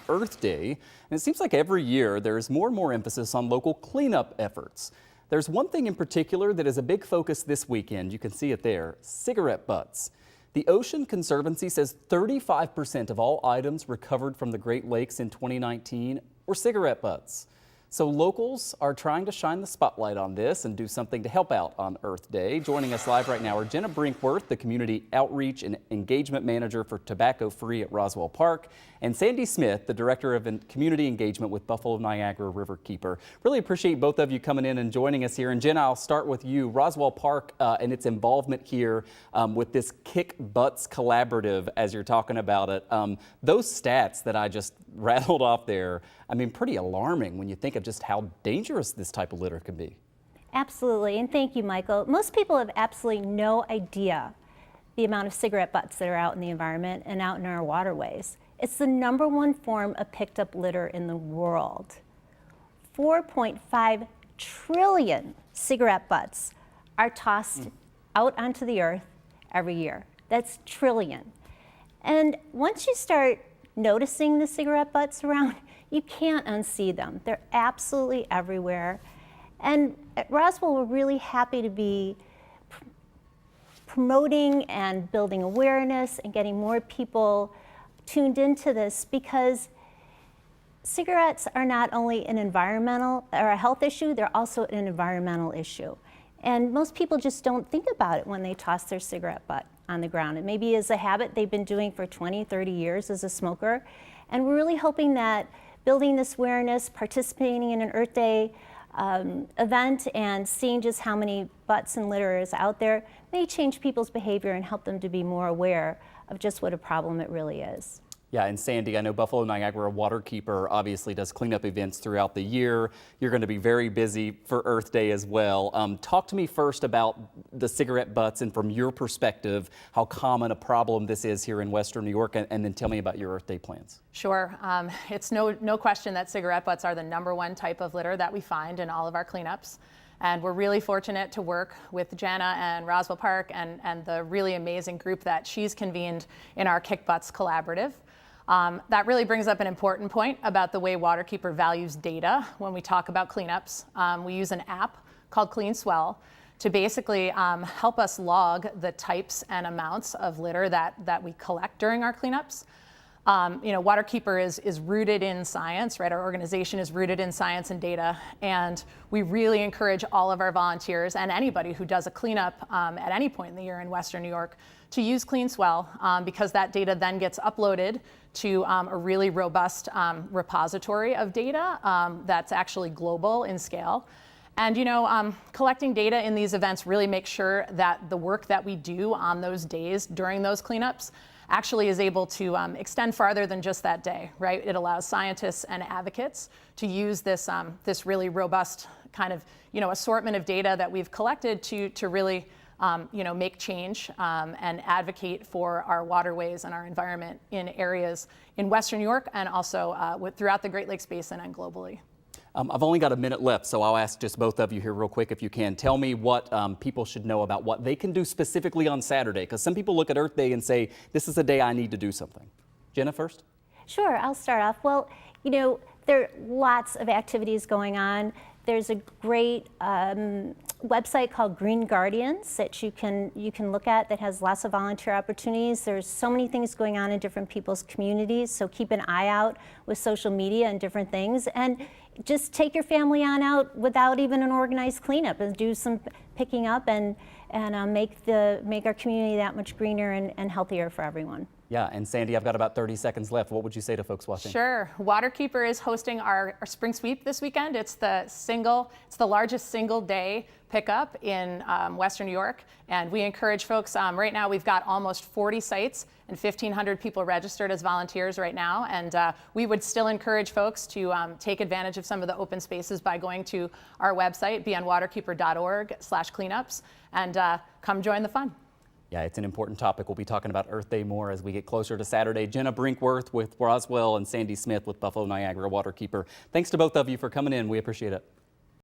Earth Day, and it seems like every year there's more and more emphasis on local cleanup efforts. There's one thing in particular that is a big focus this weekend. You can see it there, cigarette butts. The Ocean Conservancy says 35% of all items recovered from the Great Lakes in 2019 were cigarette butts. So locals are trying to shine the spotlight on this and do something to help out on Earth Day. Joining us live right now are Jenna Brinkworth, the Community Outreach and Engagement Manager for Tobacco Free at Roswell Park, and Sandy Smith, the Director of Community Engagement with Buffalo Niagara Riverkeeper. Really appreciate both of you coming in and joining us here. And Jenna, I'll start with you. Roswell Park and its involvement here with this Kick Butts Collaborative, as you're talking about it. Those stats that I just rattled off there, I mean, pretty alarming when you think of just how dangerous this type of litter can be. Absolutely, and thank you, Michael. Most people have absolutely no idea the amount of cigarette butts that are out in the environment and out in our waterways. It's the #1 form of picked up litter in the world. 4.5 trillion cigarette butts are tossed out onto the earth every year. That's trillion. And once you start noticing the cigarette butts around, you can't unsee them. They're absolutely everywhere. And at Roswell, we're really happy to be promoting and building awareness and getting more people tuned into this, because cigarettes are not only an environmental or a health issue, they're also an environmental issue. And most people just don't think about it when they toss their cigarette butt on the ground. It maybe is a habit they've been doing for 20, 30 years as a smoker. And we're really hoping that building this awareness, participating in an Earth Day event, and seeing just how many butts and litter is out there may change people's behavior and help them to be more aware of just what a problem it really is. Yeah, and Sandy, I know Buffalo Niagara Waterkeeper obviously does cleanup events throughout the year. You're going to be very busy for Earth Day as well. Talk to me first about the cigarette butts and from your perspective, how common a problem this is here in Western New York, and then tell me about your Earth Day plans. Sure. It's no question that cigarette butts are the #1 type of litter that we find in all of our cleanups. And we're really fortunate to work with Jenna and Roswell Park and the really amazing group that she's convened in our Kick Butts Collaborative. That really brings up an important point about the way Waterkeeper values data when we talk about cleanups. We use an app called Clean Swell to basically help us log the types and amounts of litter that we collect during our cleanups. Waterkeeper is rooted in science, right? Our organization is rooted in science and data, and we really encourage all of our volunteers and anybody who does a cleanup at any point in the year in Western New York to use Clean Swell, because that data then gets uploaded to a really robust repository of data that's actually global in scale. And collecting data in these events really makes sure that the work that we do on those days during those cleanups actually is able to extend farther than just that day, right? It allows scientists and advocates to use this really robust kind of assortment of data that we've collected to really make change and advocate for our waterways and our environment in areas in Western New York and also throughout the Great Lakes Basin and globally. I've only got a minute left, so I'll ask just both of you here real quick if you can. Tell me what people should know about what they can do specifically on Saturday, because some people look at Earth Day and say, this is a day I need to do something. Jenna first? Sure, I'll start off. Well, there are lots of activities going on. There's a great website called Green Guardians that you can look at that has lots of volunteer opportunities. There's so many things going on in different people's communities, so keep an eye out with social media and different things. And just take your family on out without even an organized cleanup and do some picking up and make our community that much greener and healthier for everyone. Yeah, and Sandy, I've got about 30 seconds left. What would you say to folks watching? Sure. Waterkeeper is hosting our spring sweep this weekend. It's the largest single day pickup in Western New York. And we encourage folks, right now we've got almost 40 sites and 1,500 people registered as volunteers right now. And we would still encourage folks to take advantage of some of the open spaces by going to our website, beonwaterkeeper.org/cleanups, and come join the fun. Yeah, it's an important topic. We'll be talking about Earth Day more as we get closer to Saturday. Jenna Brinkworth with Roswell and Sandy Smith with Buffalo Niagara Waterkeeper. Thanks to both of you for coming in. We appreciate it.